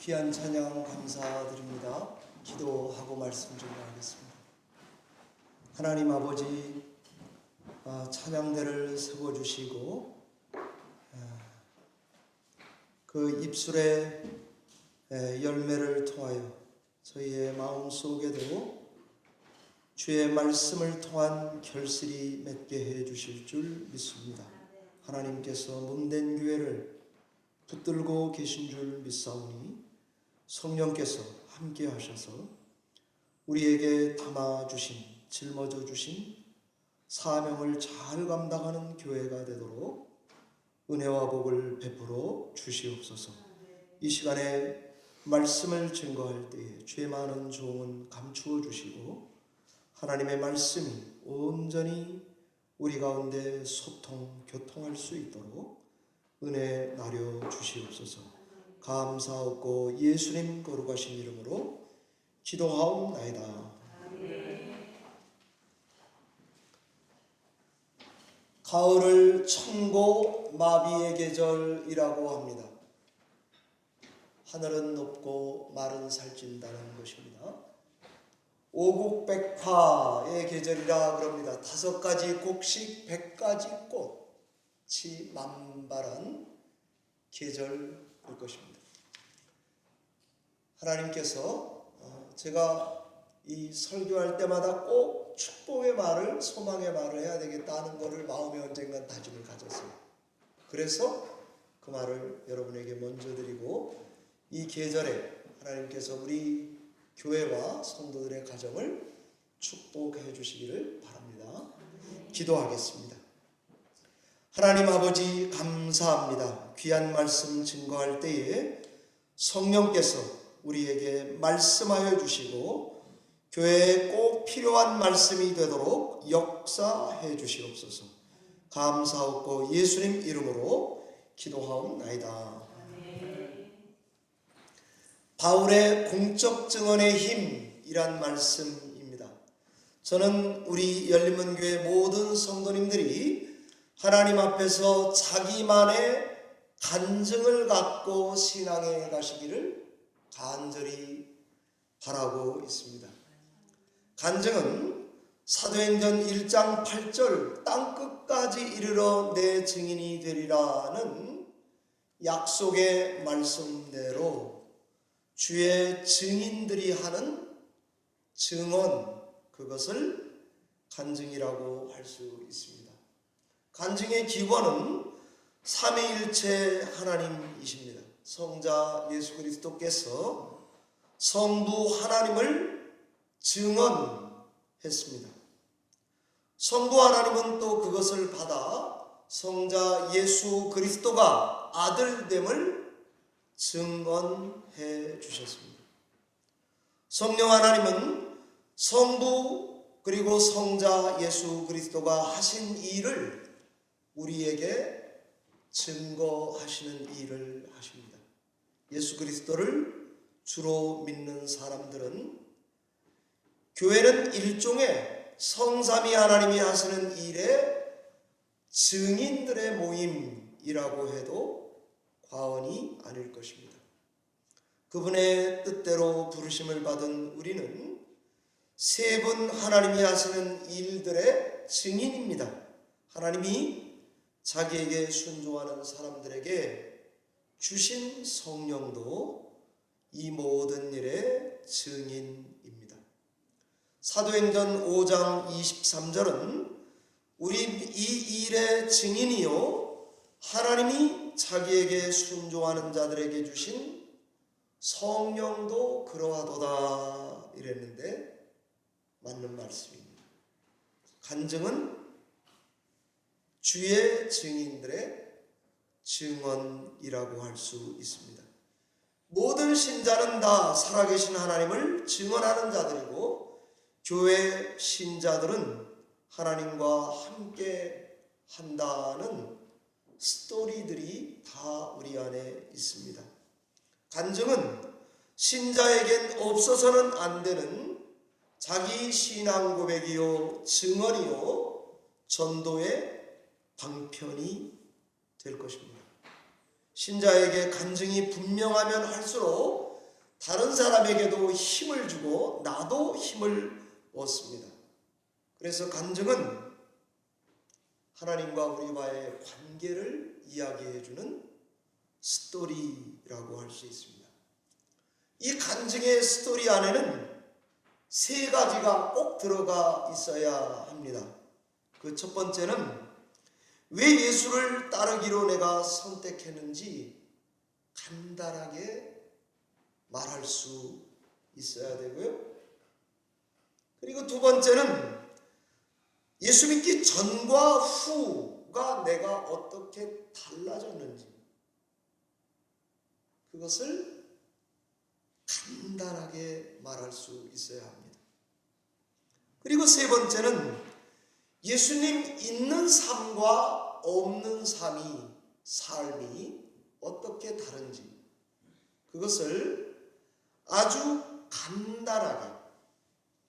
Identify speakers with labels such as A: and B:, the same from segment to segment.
A: 귀한 찬양 감사드립니다. 기도하고 말씀 전하겠습니다. 하나님 아버지, 찬양대를 세워주시고 그 입술의 열매를 통하여 저희의 마음속에도 주의 말씀을 통한 결실이 맺게 해주실 줄 믿습니다. 하나님께서 몸된 교회를 붙들고 계신 줄 믿사오니 성령께서 함께 하셔서 우리에게 담아주신, 짊어져 주신 사명을 잘 감당하는 교회가 되도록 은혜와 복을 베풀어 주시옵소서. 이 시간에 말씀을 증거할 때에 죄 많은 종은 감추어 주시고 하나님의 말씀이 온전히 우리 가운데 소통, 교통할 수 있도록 은혜 나려 주시옵소서. 감사하고 예수님 거룩하신 이름으로 기도하옵나이다. 가을을 천고 마비의 계절이라고 합니다. 하늘은 높고 말은 살찐다는 것입니다. 오곡백화의 계절이라 그럽니다. 5가지 곡식 100가지 꽃이 만발한 계절일 것입니다. 하나님께서 제가 이 설교할 때마다 꼭 축복의 말을, 소망의 말을 해야 되겠다는 것을 마음에 언젠가 다짐을 가졌어요. 그래서 그 말을 여러분에게 먼저 드리고 이 계절에 하나님께서 우리 교회와 성도들의 가정을 축복해 주시기를 바랍니다. 기도하겠습니다. 하나님 아버지 감사합니다. 귀한 말씀 증거할 때에 성령께서 우리에게 말씀하여 주시고 교회에 꼭 필요한 말씀이 되도록 역사해 주시옵소서. 감사하고 예수님 이름으로 기도하옵나이다. 바울의 공적 증언의 힘이란 말씀입니다. 저는 우리 열린문교회 모든 성도님들이 하나님 앞에서 자기만의 간증을 갖고 신앙에 가시기를 간절히 바라고 있습니다. 간증은 사도행전 1장 8절 땅끝까지 이르러 내 증인이 되리라는 약속의 말씀대로 주의 증인들이 하는 증언, 그것을 간증이라고 할 수 있습니다. 간증의 기원은 삼위일체 하나님이십니다. 성자 예수 그리스도께서 성부 하나님을 증언했습니다. 성부 하나님은 또 그것을 받아 성자 예수 그리스도가 아들됨을 증언해 주셨습니다. 성령 하나님은 성부 그리고 성자 예수 그리스도가 하신 일을 우리에게 증거하시는 일을 하십니다. 예수 그리스도를 주로 믿는 사람들은 교회는 일종의 성삼위 하나님이 하시는 일의 증인들의 모임이라고 해도 과언이 아닐 것입니다. 그분의 뜻대로 부르심을 받은 우리는 세 분 하나님이 하시는 일들의 증인입니다. 하나님이 자기에게 순종하는 사람들에게 주신 성령도 이 모든 일의 증인입니다. 사도행전 5장 23절은 우린 이 일의 증인이요 하나님이 자기에게 순종하는 자들에게 주신 성령도 그러하도다 이랬는데 맞는 말씀입니다. 간증은 주의 증인들의 증언이라고 할 수 있습니다. 모든 신자는 다 살아계신 하나님을 증언하는 자들이고 교회 신자들은 하나님과 함께 한다는 스토리들이 다 우리 안에 있습니다. 간증은 신자에겐 없어서는 안 되는 자기 신앙 고백이요 증언이요 전도의 방편이 될 것입니다. 신자에게 간증이 분명하면 할수록 다른 사람에게도 힘을 주고 나도 힘을 얻습니다. 그래서 간증은 하나님과 우리와의 관계를 이야기해주는 스토리라고 할 수 있습니다. 이 간증의 스토리 안에는 세 가지가 꼭 들어가 있어야 합니다. 그 첫 번째는 왜 예수를 따르기로 내가 선택했는지 간단하게 말할 수 있어야 되고요. 그리고 두 번째는 예수 믿기 전과 후가 내가 어떻게 달라졌는지 그것을 간단하게 말할 수 있어야 합니다. 그리고 세 번째는 예수님 있는 삶과 없는 삶이 어떻게 다른지 그것을 아주 간단하게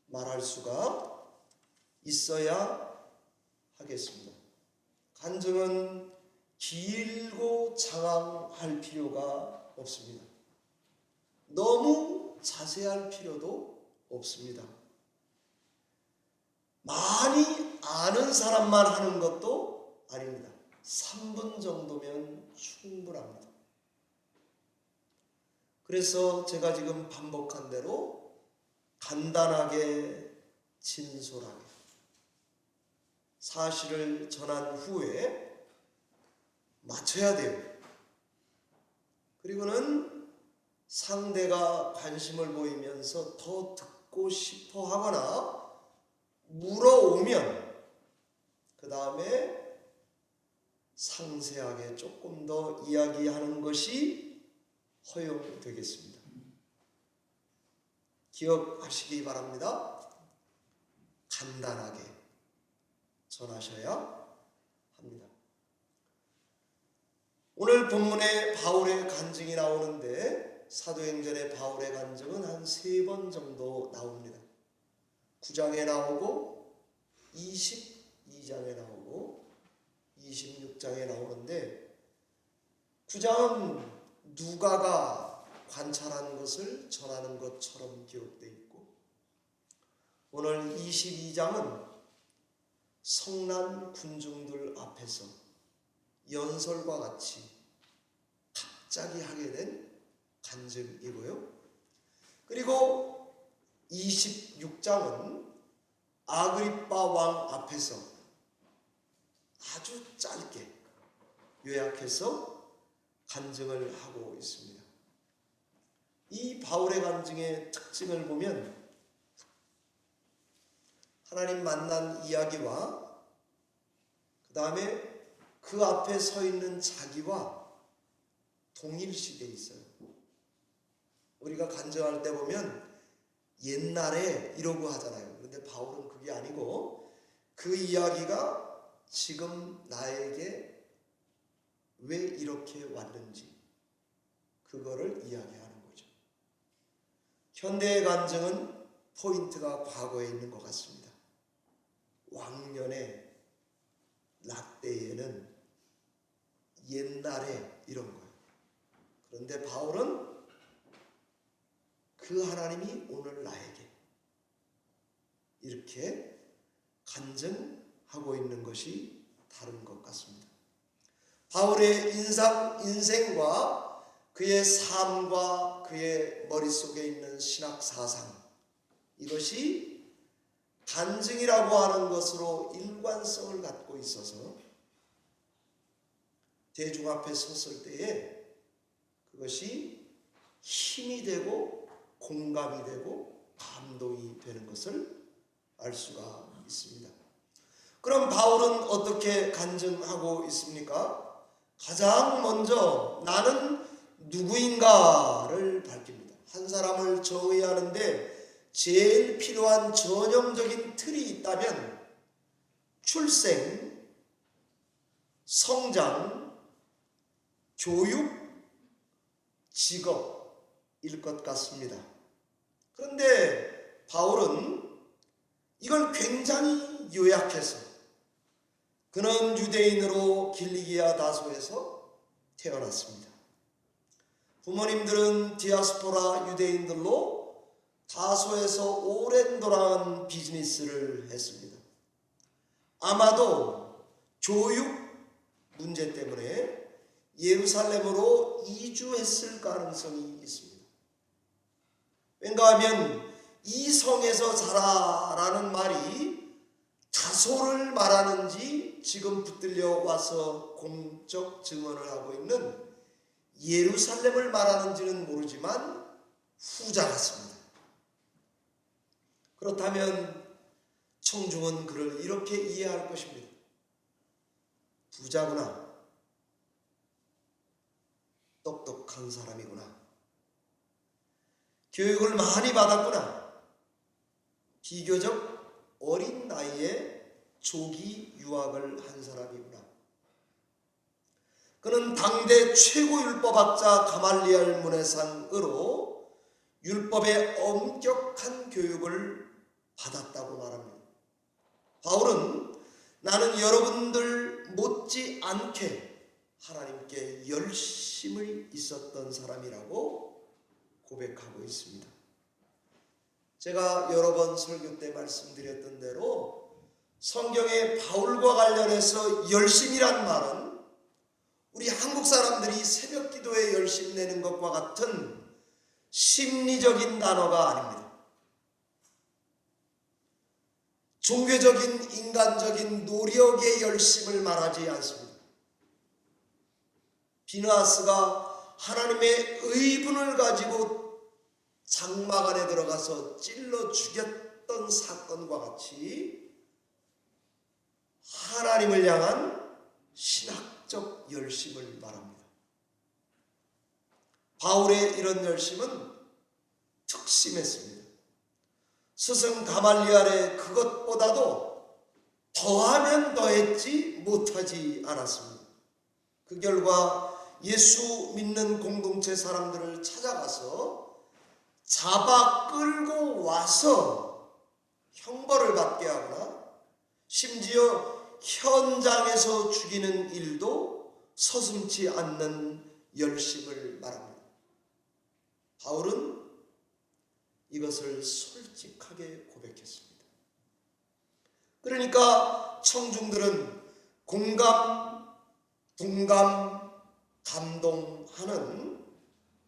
A: 말할 수가 있어야 하겠습니다. 간증은 길고 장황할 필요가 없습니다. 너무 자세할 필요도 없습니다. 많이 아는 사람만 하는 것도 아닙니다. 3분 정도면 충분합니다. 그래서 제가 지금 반복한 대로 간단하게 진솔하게 사실을 전한 후에 맞춰야 돼요. 그리고는 상대가 관심을 보이면서 더 듣고 싶어 하거나 물어오면 그 다음에 상세하게 조금 더 이야기하는 것이 허용되겠습니다. 기억하시기 바랍니다. 간단하게 전하셔야 합니다. 오늘 본문에 바울의 간증이 나오는데 사도행전의 바울의 간증은 한 3번 정도 나옵니다. 9장에 나오고 22장에 나오고 26장에 나오는데 9장은 누가가 관찰한 것을 전하는 것처럼 기록되어 있고 오늘 22장은 성난 군중들 앞에서 연설과 같이 갑자기 하게 된 간증이고요. 그리고 26장은 아그리빠 왕 앞에서 아주 짧게 요약해서 간증을 하고 있습니다. 이 바울의 간증의 특징을 보면 하나님 만난 이야기와 그 다음에 그 앞에 서 있는 자기와 동일시되어 있어요. 우리가 간증할 때 보면 옛날에 이러고 하잖아요. 그런데 바울은 그게 아니고 그 이야기가 지금 나에게 왜 이렇게 왔는지 그거를 이야기하는 거죠. 현대의 간증은 포인트가 과거에 있는 것 같습니다. 왕년에 라떼에는 옛날에 이런 거예요. 그런데 바울은 그 하나님이 오늘 나에게 이렇게 간증하고 있는 것이 다른 것 같습니다. 바울의 인생과 그의 삶과 그의 머릿속에 있는 신학 사상 이것이 간증이라고 하는 것으로 일관성을 갖고 있어서 대중 앞에 섰을 때에 그것이 힘이 되고 공감이 되고 감동이 되는 것을 알 수가 있습니다. 그럼 바울은 어떻게 간증하고 있습니까? 가장 먼저 나는 누구인가를 밝힙니다. 한 사람을 정의하는데 제일 필요한 전형적인 틀이 있다면 출생, 성장, 교육, 직업일 것 같습니다. 그런데 바울은 이걸 굉장히 요약해서 그는 유대인으로 길리기아 다소에서 태어났습니다. 부모님들은 디아스포라 유대인들로 다소에서 오랜 돌아온 비즈니스를 했습니다. 아마도 교육 문제 때문에 예루살렘으로 이주했을 가능성이 있습니다. 왠가 하면 이 성에서 자라라는 말이 다소를 말하는지 지금 붙들려 와서 공적 증언을 하고 있는 예루살렘을 말하는지는 모르지만 후자 같습니다. 그렇다면 청중은 그를 이렇게 이해할 것입니다. 부자구나. 똑똑한 사람이구나. 교육을 많이 받았구나. 비교적 어린 나이에 조기 유학을 한 사람이구나. 그는 당대 최고 율법학자 가말리엘 문해상으로 율법의 엄격한 교육을 받았다고 말합니다. 바울은 나는 여러분들 못지 않게 하나님께 열심을 있었던 사람이라고 고백하고 있습니다. 제가 여러 번 설교 때 말씀드렸던 대로 성경의 바울과 관련해서 열심이란 말은 우리 한국 사람들이 새벽 기도에 열심 내는 것과 같은 심리적인 단어가 아닙니다. 종교적인 인간적인 노력의 열심을 말하지 않습니다. 비느하스가 하나님의 의분을 가지고 장막 안에 들어가서 찔러 죽였던 사건과 같이 하나님을 향한 신학적 열심을 말합니다. 바울의 이런 열심은 특심했습니다. 스승 가말리엘의 그것보다도 더하면 더했지 못하지 않았습니다. 그 결과 예수 믿는 공동체 사람들을 찾아가서 잡아 끌고 와서 형벌을 받게 하거나 심지어 현장에서 죽이는 일도 서슴지 않는 열심을 말합니다. 바울은 이것을 솔직하게 고백했습니다. 그러니까 청중들은 공감, 동감, 감동하는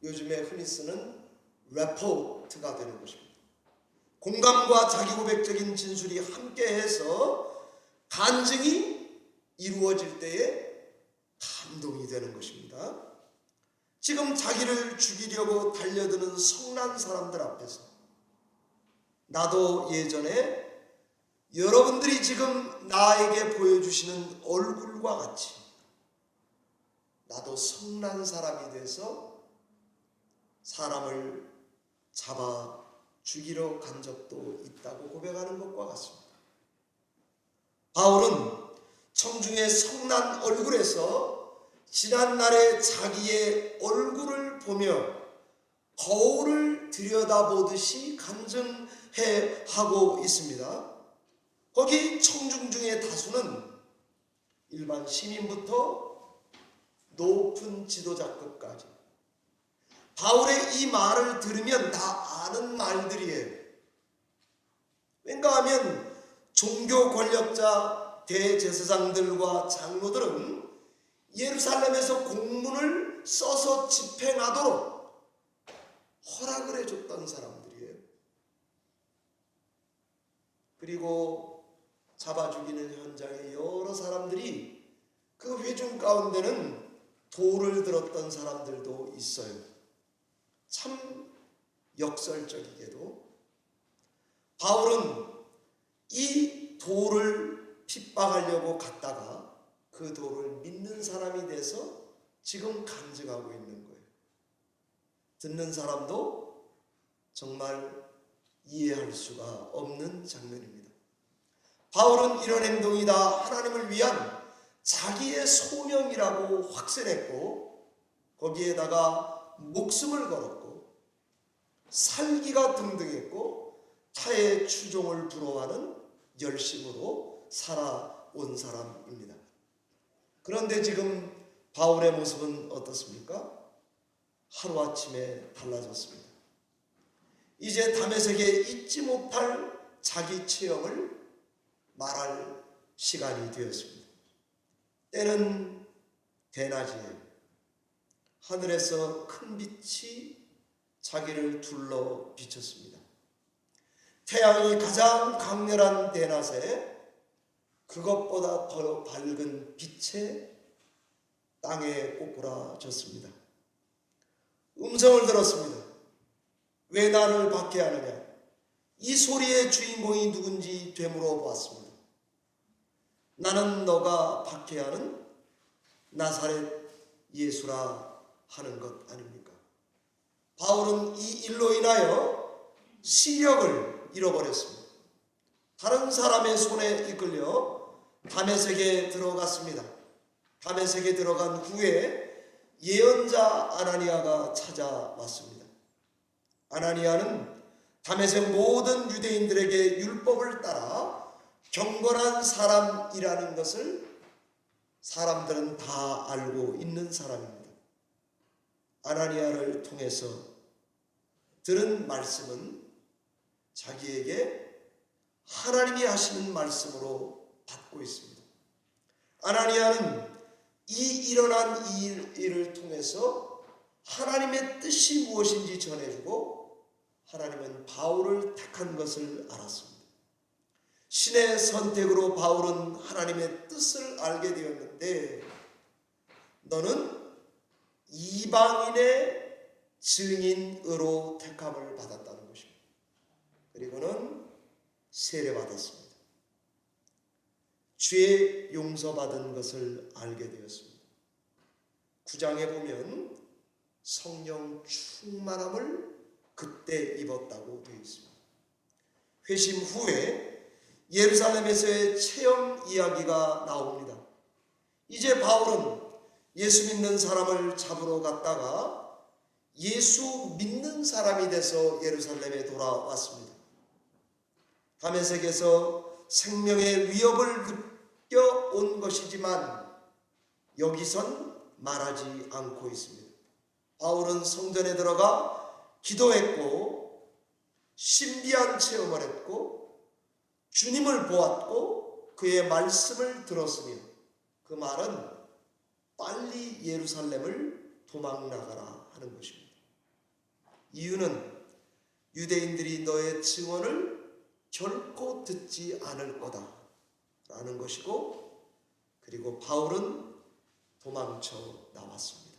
A: 요즘에 흔히 쓰는 레포트가 되는 것입니다. 공감과 자기 고백적인 진술이 함께해서 간증이 이루어질 때에 감동이 되는 것입니다. 지금 자기를 죽이려고 달려드는 성난 사람들 앞에서 나도 예전에 여러분들이 지금 나에게 보여주시는 얼굴과 같이 나도 성난 사람이 돼서 사람을 잡아 죽이러 간 적도 있다고 고백하는 것과 같습니다. 바울은 청중의 성난 얼굴에서 지난날의 자기의 얼굴을 보며 거울을 들여다보듯이 간증해 하고 있습니다. 거기 청중 중의 다수는 일반 시민부터 높은 지도자급까지 바울의 이 말을 들으면 다 아는 말들이에요. 왠가 하면 종교 권력자 대제사장들과 장로들은 예루살렘에서 공문을 써서 집행하도록 허락을 해줬던 사람들이에요. 그리고 잡아 죽이는 현장에 여러 사람들이 그 회중 가운데는 돌을 들었던 사람들도 있어요. 참 역설적이게도 바울은 이 돌을 핍박하려고 갔다가 그 돌을 믿는 사람이 돼서 지금 간증하고 있는 거예요. 듣는 사람도 정말 이해할 수가 없는 장면입니다. 바울은 이런 행동이 다 하나님을 위한 자기의 소명이라고 확신했고 거기에다가 목숨을 걸었고 살기가 등등했고 타의 추종을 부러워하는 열심으로 살아온 사람입니다. 그런데 지금 바울의 모습은 어떻습니까? 하루아침에 달라졌습니다. 이제 다메섹에 잊지 못할 자기 체험을 말할 시간이 되었습니다. 때는 대낮이에요. 하늘에서 큰 빛이 자기를 둘러 비쳤습니다. 태양이 가장 강렬한 대낮에 그것보다 더 밝은 빛에 땅에 꼬꾸라졌습니다. 음성을 들었습니다. 왜 나를 박해하느냐? 이 소리의 주인공이 누군지 되물어 보았습니다. 나는 너가 박해하는 나사렛 예수라 하는 것 아닙니까? 바울은 이 일로 인하여 시력을 잃어버렸습니다. 다른 사람의 손에 이끌려 다메섹에 들어갔습니다. 다메섹에 들어간 후에 예언자 아나니아가 찾아왔습니다. 아나니아는 다메섹 모든 유대인들에게 율법을 따라 경건한 사람이라는 것을 사람들은 다 알고 있는 사람입니다. 아나니아를 통해서 들은 말씀은 자기에게 하나님이 하시는 말씀으로 받고 있습니다. 아나니아는 이 일어난 일을 통해서 하나님의 뜻이 무엇인지 전해주고 하나님은 바울을 택한 것을 알았습니다. 신의 선택으로 바울은 하나님의 뜻을 알게 되었는데 너는 이방인의 증인으로 택함을 받았다는 것입니다. 그리고는 세례받았습니다. 죄 용서받은 것을 알게 되었습니다. 9장에 보면 성령 충만함을 그때 입었다고 되어 있습니다. 회심 후에 예루살렘에서의 체험 이야기가 나옵니다. 이제 바울은 예수 믿는 사람을 잡으러 갔다가 예수 믿는 사람이 돼서 예루살렘에 돌아왔습니다. 다메섹에서 생명의 위협을 느껴온 것이지만 여기선 말하지 않고 있습니다. 바울은 성전에 들어가 기도했고 신비한 체험을 했고 주님을 보았고 그의 말씀을 들었으며 그 말은 빨리 예루살렘을 도망나가라 하는 것입니다. 이유는 유대인들이 너의 증언을 결코 듣지 않을 거다 라는 것이고 그리고 바울은 도망쳐 나왔습니다.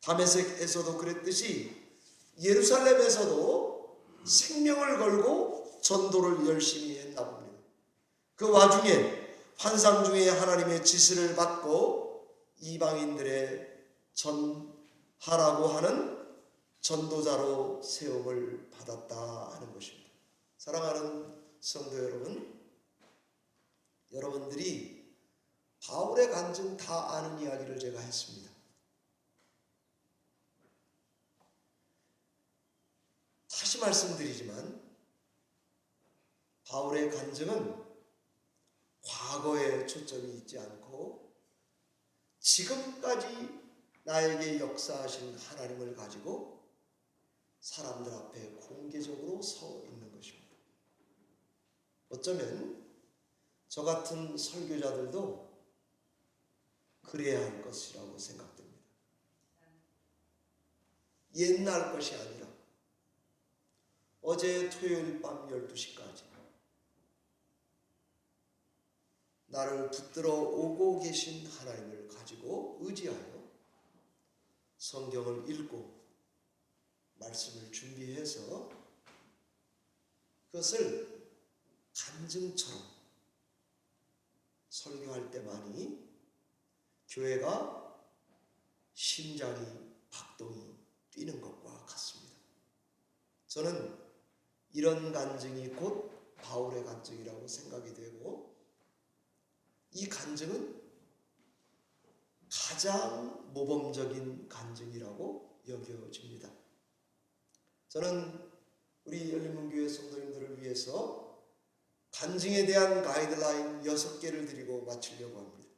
A: 다메섹에서도 그랬듯이 예루살렘에서도 생명을 걸고 전도를 열심히 했나 봅니다. 그 와중에 환상 중에 하나님의 지시를 받고 이방인들의 전하라고 하는 전도자로 세움을 받았다 하는 것입니다. 사랑하는 성도 여러분, 여러분들이 바울의 간증 다 아는 이야기를 제가 했습니다. 다시 말씀드리지만 바울의 간증은 과거에 초점이 있지 않고 지금까지 나에게 역사하신 하나님을 가지고 사람들 앞에 공개적으로 서 있는 것입니다. 어쩌면 저 같은 설교자들도 그래야 할 것이라고 생각됩니다. 옛날 것이 아니라 어제 토요일 밤 12시까지 나를 붙들어 오고 계신 하나님을 가지고 의지하여 성경을 읽고 말씀을 준비해서 그것을 간증처럼 설교할 때만이 교회가 심장이 박동이 뛰는 것과 같습니다. 저는 이런 간증이 곧 바울의 간증이라고 생각이 되고 이 간증은 가장 모범적인 간증이라고 여겨집니다. 저는 우리 열린문교회 성도님들을 위해서 간증에 대한 가이드라인 6개를 드리고 마치려고 합니다.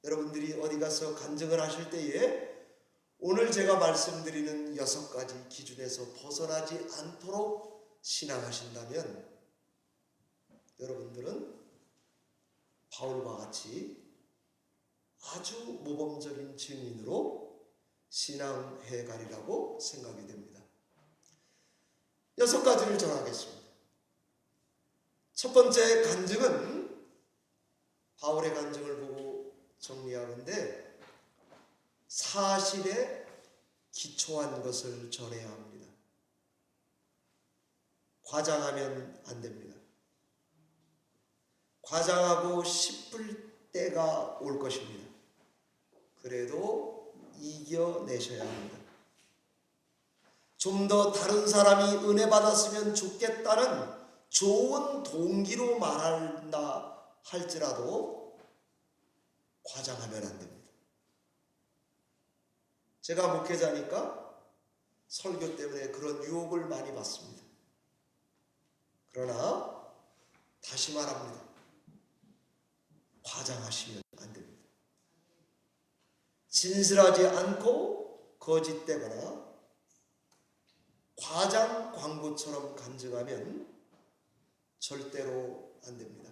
A: 여러분들이 어디 가서 간증을 하실 때에 오늘 제가 말씀드리는 6가지 기준에서 벗어나지 않도록 신앙하신다면 여러분들은 바울과 같이 아주 모범적인 증인으로 신앙해 가리라고 생각이 됩니다. 6가지를 전하겠습니다. 첫 번째 간증은 바울의 간증을 보고 정리하는데 사실에 기초한 것을 전해야 합니다. 과장하면 안 됩니다. 과장하고 싶을 때가 올 것입니다. 그래도 이겨내셔야 합니다. 좀 더 다른 사람이 은혜 받았으면 좋겠다는 좋은 동기로 말한다 할지라도 과장하면 안 됩니다. 제가 목회자니까 설교 때문에 그런 유혹을 많이 받습니다. 그러나 다시 말합니다. 과장하시면 안 됩니다. 진실하지 않고 거짓되거나 과장 광고처럼 간증하면 절대로 안 됩니다.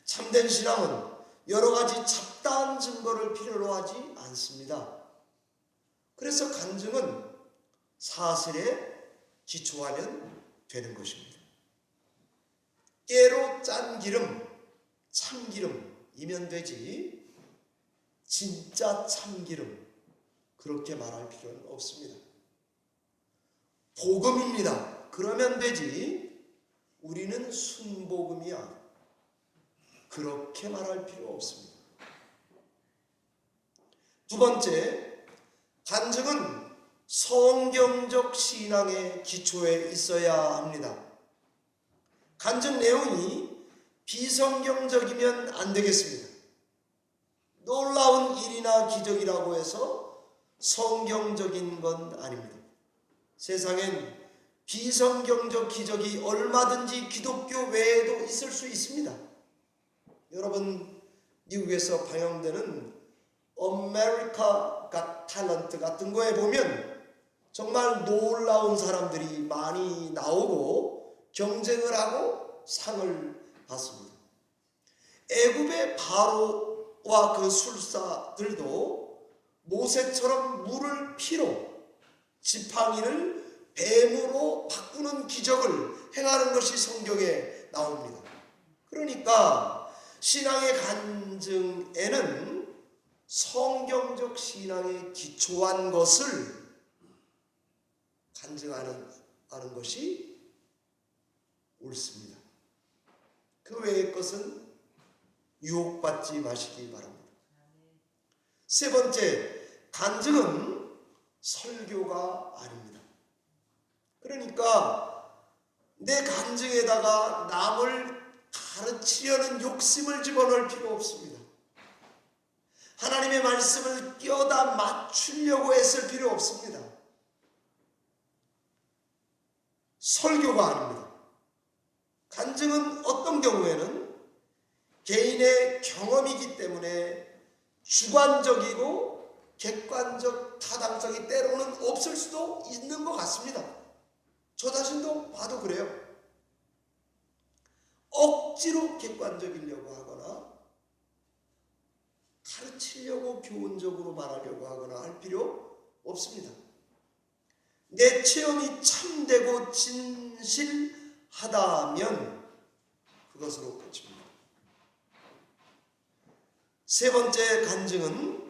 A: 참된 신앙은 여러 가지 잡다한 증거를 필요로 하지 않습니다. 그래서 간증은 사실에 기초하면 되는 것입니다. 깨로 짠 기름, 참기름이면 되지 진짜 참기름 그렇게 말할 필요는 없습니다. 복음입니다. 그러면 되지 우리는 순복음이야 그렇게 말할 필요 없습니다. 두 번째, 간증은 성경적 신앙의 기초에 있어야 합니다. 간증 내용이 비성경적이면 안 되겠습니다. 놀라운 일이나 기적이라고 해서 성경적인 건 아닙니다. 세상엔 비성경적 기적이 얼마든지 기독교 외에도 있을 수 있습니다. 여러분, 미국에서 방영되는 America Got Talent 같은 거에 보면 정말 놀라운 사람들이 많이 나오고 경쟁을 하고 상을 받습니다. 애굽의 바로와 그 술사들도 모세처럼 물을 피로 지팡이를 뱀으로 바꾸는 기적을 행하는 것이 성경에 나옵니다. 그러니까 신앙의 간증에는 성경적 신앙에 기초한 것을 간증하는 것이 옳습니다. 그 외의 것은 유혹받지 마시기 바랍니다. 세 번째, 간증은 설교가 아닙니다. 그러니까 내 간증에다가 남을 가르치려는 욕심을 집어넣을 필요 없습니다. 하나님의 말씀을 끼워다 맞추려고 애쓸 필요 없습니다. 설교가 아닙니다. 간증은 어떤 경우에는 개인의 경험이기 때문에 주관적이고 객관적 타당성이 때로는 없을 수도 있는 것 같습니다. 저 자신도 봐도 그래요. 억지로 객관적이려고 하거나 가르치려고 교훈적으로 말하려고 하거나 할 필요 없습니다. 내 체험이 참되고 진실하다면 그것으로 끝입니다. 세 번째 간증은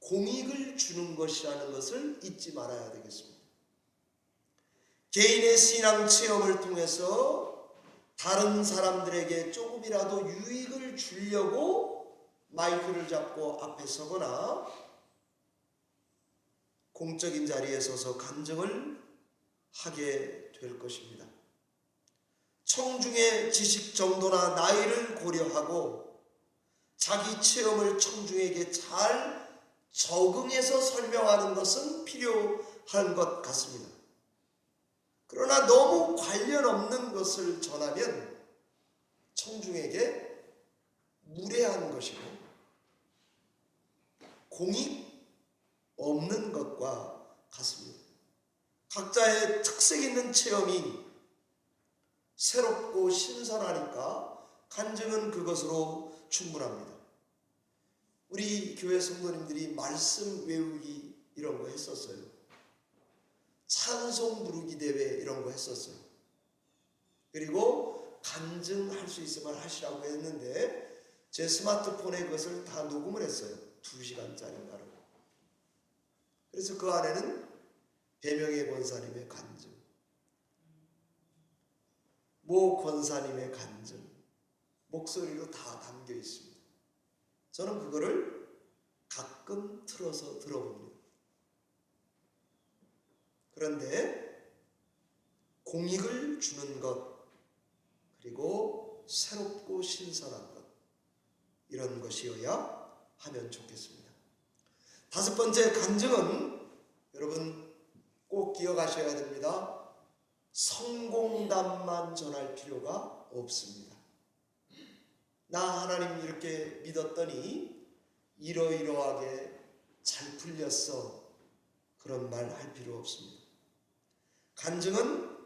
A: 공익을 주는 것이라는 것을 잊지 말아야 되겠습니다. 개인의 신앙 체험을 통해서 다른 사람들에게 조금이라도 유익을 주려고 마이크를 잡고 앞에 서거나 공적인 자리에 서서 간증을 하게 될 것입니다. 청중의 지식 정도나 나이를 고려하고 자기 체험을 청중에게 잘 적응해서 설명하는 것은 필요한 것 같습니다. 그러나 너무 관련 없는 것을 전하면 청중에게 무례한 것이고 공익 각자의 특색 있는 체험이 새롭고 신선하니까 간증은 그것으로 충분합니다. 우리 교회 성도님들이 말씀 외우기 이런 거 했었어요. 찬송 부르기 대회 이런 거 했었어요. 그리고 간증할 수 있으면 하시라고 했는데 제 스마트폰에 그것을 다 녹음을 했어요. 2시간짜리인가를. 그래서 그 안에는 배명의 권사님의 간증, 모 권사님의 간증, 목소리로 다 담겨 있습니다. 저는 그거를 가끔 틀어서 들어봅니다. 그런데 공익을 주는 것, 그리고 새롭고 신선한 것, 이런 것이어야 하면 좋겠습니다. 5번째 간증은 여러분 꼭 기억하셔야 됩니다. 성공담만 전할 필요가 없습니다. 나 하나님 이렇게 믿었더니 이러이러하게 잘 풀렸어, 그런 말 할 필요 없습니다. 간증은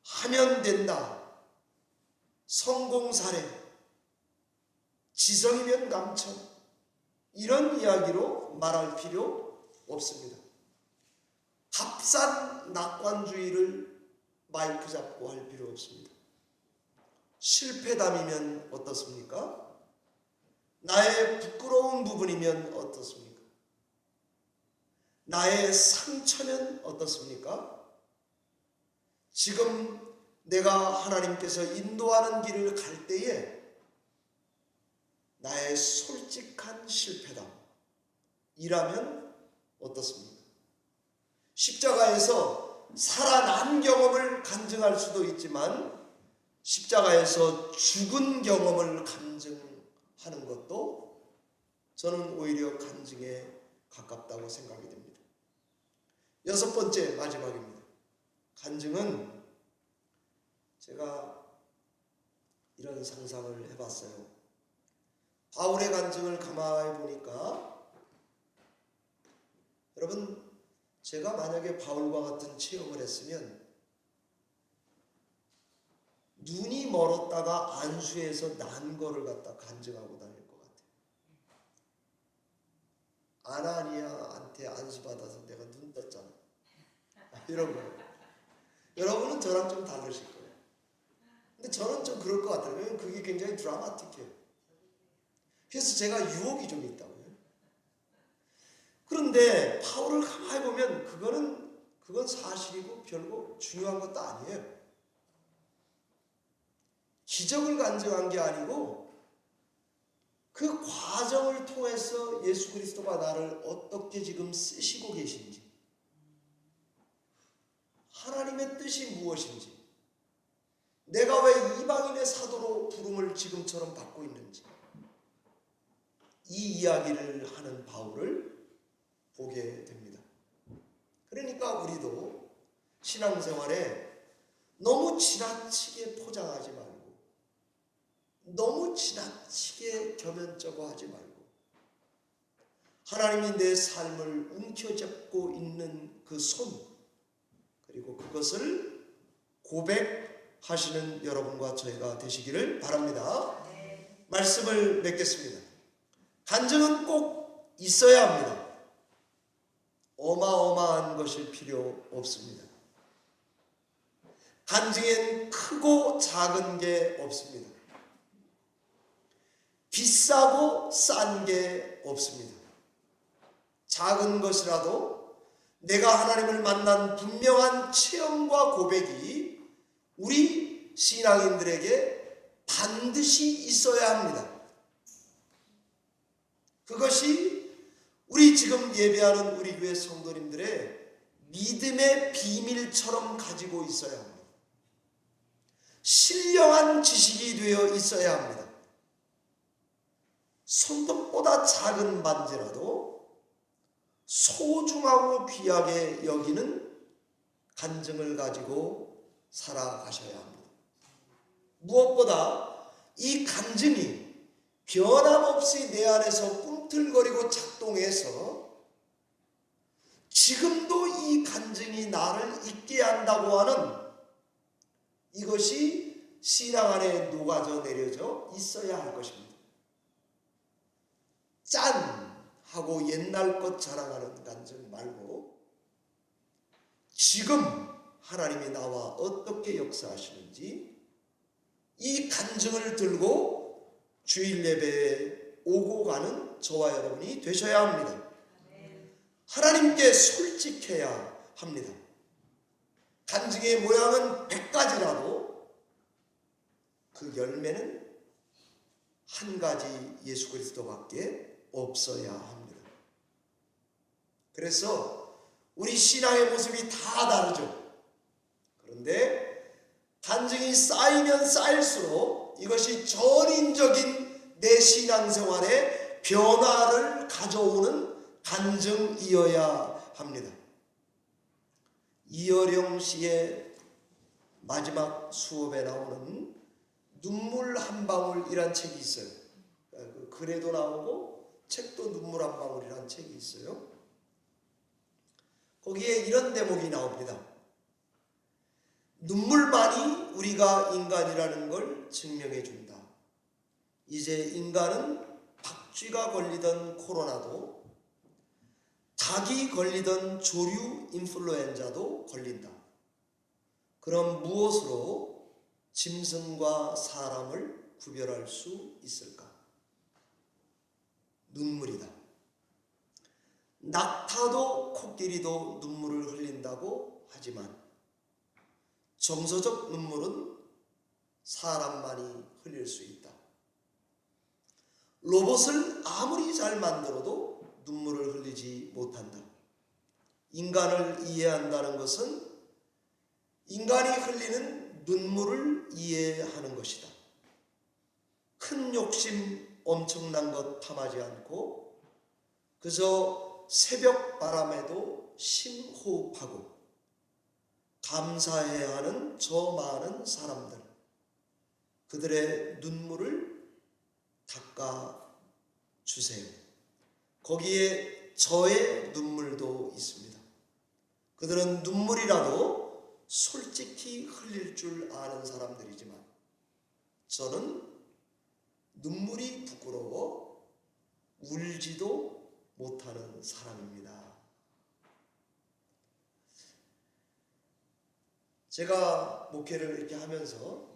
A: 하면 된다, 성공 사례, 지성이면 남천, 이런 이야기로 말할 필요 없습니다. 값싼 낙관주의를 마이크 잡고 할 필요 없습니다. 실패담이면 어떻습니까? 나의 부끄러운 부분이면 어떻습니까? 나의 상처면 어떻습니까? 지금 내가 하나님께서 인도하는 길을 갈 때에 나의 솔직한 실패담 이라면 어떻습니까? 십자가에서 살아난 경험을 간증할 수도 있지만 십자가에서 죽은 경험을 간증하는 것도 저는 오히려 간증에 가깝다고 생각이 됩니다. 6번째, 마지막입니다. 간증은 제가 이런 상상을 해봤어요. 바울의 간증을 가만히 보니까 여러분, 제가 만약에 바울과 같은 체험을 했으면 눈이 멀었다가 안수해서 난 거를 갖다 간증하고 다닐 것 같아요. 아나니아한테 안수 받아서 내가 눈 떴잖아, 이런 거예요. 여러분은 저랑 좀 다르실 거예요. 근데 저는 좀 그럴 것 같아요. 왜냐면 그게 굉장히 드라마틱해요. 그래서 제가 유혹이 좀 있다고요. 그런데 바울을 가만히 보면 그건 사실이고 별거 중요한 것도 아니에요. 기적을 간증한 게 아니고 그 과정을 통해서 예수 그리스도가 나를 어떻게 지금 쓰시고 계신지, 하나님의 뜻이 무엇인지, 내가 왜 이방인의 사도로 부름을 지금처럼 받고 있는지, 이 이야기를 하는 바울을 보게 됩니다. 그러니까 우리도 신앙생활에 너무 지나치게 포장하지 말고, 너무 지나치게 겸연쩍어 하지 말고, 하나님이 내 삶을 움켜잡고 있는 그 손, 그리고 그것을 고백하시는 여러분과 저희가 되시기를 바랍니다. 네. 말씀을 맺겠습니다. 간증은 꼭 있어야 합니다. 어마어마한 것일 필요 없습니다. 간증엔 크고 작은 게 없습니다. 비싸고 싼 게 없습니다. 작은 것이라도 내가 하나님을 만난 분명한 체험과 고백이 우리 신앙인들에게 반드시 있어야 합니다. 그것이 우리 지금 예배하는 우리 교회 성도님들의 믿음의 비밀처럼 가지고 있어야 합니다. 신령한 지식이 되어 있어야 합니다. 손톱보다 작은 반지라도 소중하고 귀하게 여기는 간증을 가지고 살아가셔야 합니다. 무엇보다 이 간증이 변함없이 내 안에서 꿈틀거리고 작동해서 지금도 이 간증이 나를 잊게 한다고 하는 이것이 신앙 안에 녹아져 내려져 있어야 할 것입니다. 짠! 하고 옛날 것 자랑하는 간증 말고 지금 하나님이 나와 어떻게 역사하시는지 이 간증을 들고 주일 예배에 오고 가는 저와 여러분이 되셔야 합니다. 하나님께 솔직해야 합니다. 간증의 모양은 100가지라도 그 열매는 한 가지 예수 그리스도밖에 없어야 합니다. 그래서 우리 신앙의 모습이 다 다르죠. 그런데 간증이 쌓이면 쌓일수록 이것이 전인적인 내 신앙생활에 변화를 가져오는 간증이어야 합니다. 이어령 씨의 마지막 수업에 나오는 눈물 한 방울이란 책이 있어요. 그 글에도 나오고 책도 눈물 한 방울이란 책이 있어요. 거기에 이런 대목이 나옵니다. 눈물만이 우리가 인간이라는 걸 증명해 준다. 이제 인간은 박쥐가 걸리던 코로나도 닭이 걸리던 조류 인플루엔자도 걸린다. 그럼 무엇으로 짐승과 사람을 구별할 수 있을까? 눈물이다. 낙타도 코끼리도 눈물을 흘린다고 하지만 정서적 눈물은 사람만이 흘릴 수 있다. 로봇을 아무리 잘 만들어도 눈물을 흘리지 못한다. 인간을 이해한다는 것은 인간이 흘리는 눈물을 이해하는 것이다. 큰 욕심 엄청난 것 탐하지 않고 그저 새벽 바람에도 심호흡하고 감사해야 하는 저 많은 사람들, 그들의 눈물을 닦아주세요. 거기에 저의 눈물도 있습니다. 그들은 눈물이라도 솔직히 흘릴 줄 아는 사람들이지만 저는 눈물이 부끄러워 울지도 못하는 사람입니다. 제가 목회를 이렇게 하면서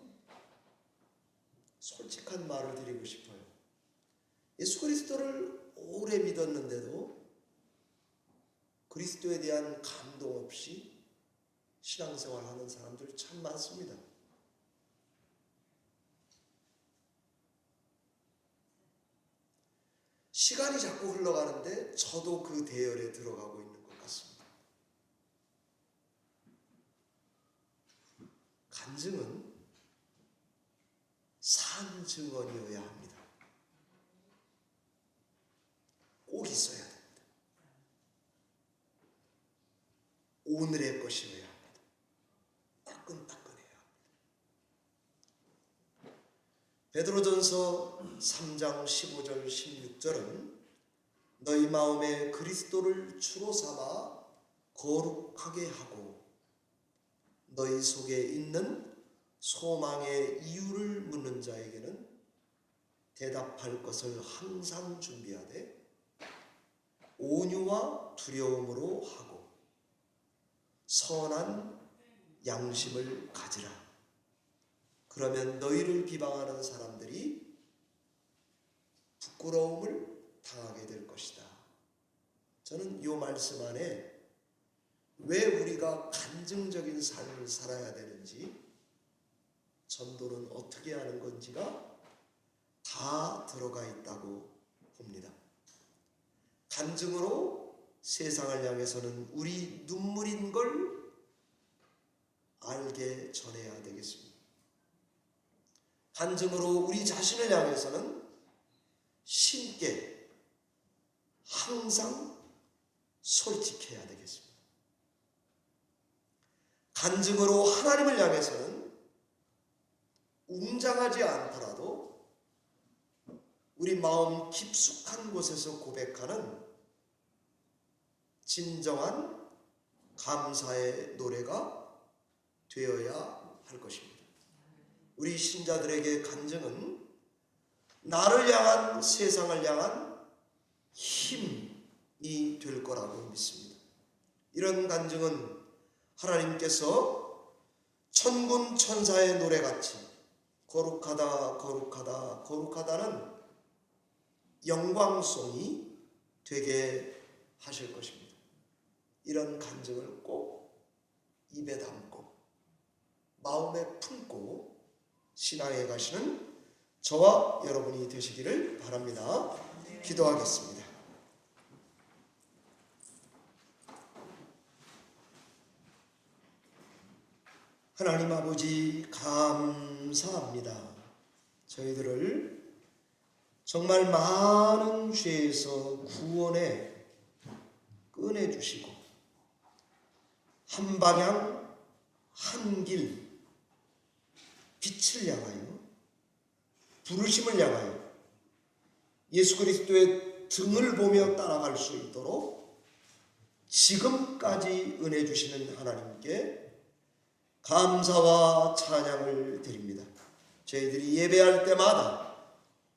A: 솔직한 말을 드리고 싶어요. 예수 그리스도를 오래 믿었는데도 그리스도에 대한 감동 없이 신앙생활 하는 사람들 참 많습니다. 시간이 자꾸 흘러가는데 저도 그 대열에 들어가고 있는 것 같습니다. 간증은 산 증언이어야 합니다. 꼭 있어야 됩니다. 오늘의 것이어야 합니다. 따끈따끈해야 합니다. 베드로전서 3장 15절 16절은 너희 마음에 그리스도를 주로 삼아 거룩하게 하고 너희 속에 있는 소망의 이유를 묻는 자에게는 대답할 것을 항상 준비하되 온유와 두려움으로 하고 선한 양심을 가지라. 그러면 너희를 비방하는 사람들이 부끄러움을 당하게 될 것이다. 저는 이 말씀 안에 왜 우리가 간증적인 삶을 살아야 되는지, 전도는 어떻게 하는 건지가 다 들어가 있다고 봅니다. 간증으로 세상을 향해서는 우리 눈물인 걸 알게 전해야 되겠습니다. 간증으로 우리 자신을 향해서는 신께 항상 솔직해야 되겠습니다. 간증으로 하나님을 향해서는 웅장하지 않더라도 우리 마음 깊숙한 곳에서 고백하는 진정한 감사의 노래가 되어야 할 것입니다. 우리 신자들에게 간증은 나를 향한, 세상을 향한 힘이 될 거라고 믿습니다. 이런 간증은 하나님께서 천군 천사의 노래같이 거룩하다 거룩하다 거룩하다는 영광송이 되게 하실 것입니다. 이런 간증을 꼭 입에 담고 마음에 품고 신앙에 가시는 저와 여러분이 되시기를 바랍니다. 기도하겠습니다. 하나님 아버지, 감사합니다. 저희들을 정말 많은 죄에서 구원해 꺼내주시고 한 방향 한 길 빛을 향하여 부르심을 향하여 예수 그리스도의 등을 보며 따라갈 수 있도록 지금까지 은혜 주시는 하나님께 감사와 찬양을 드립니다. 저희들이 예배할 때마다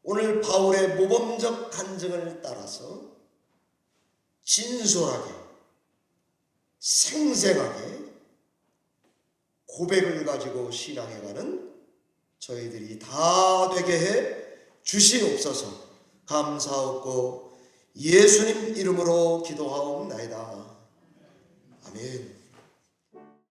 A: 오늘 바울의 모범적 간증을 따라서 진솔하게 생생하게 고백을 가지고 신앙해가는 저희들이 다 되게 해 주시옵소서. 감사하고 예수님 이름으로 기도하옵나이다. 아멘.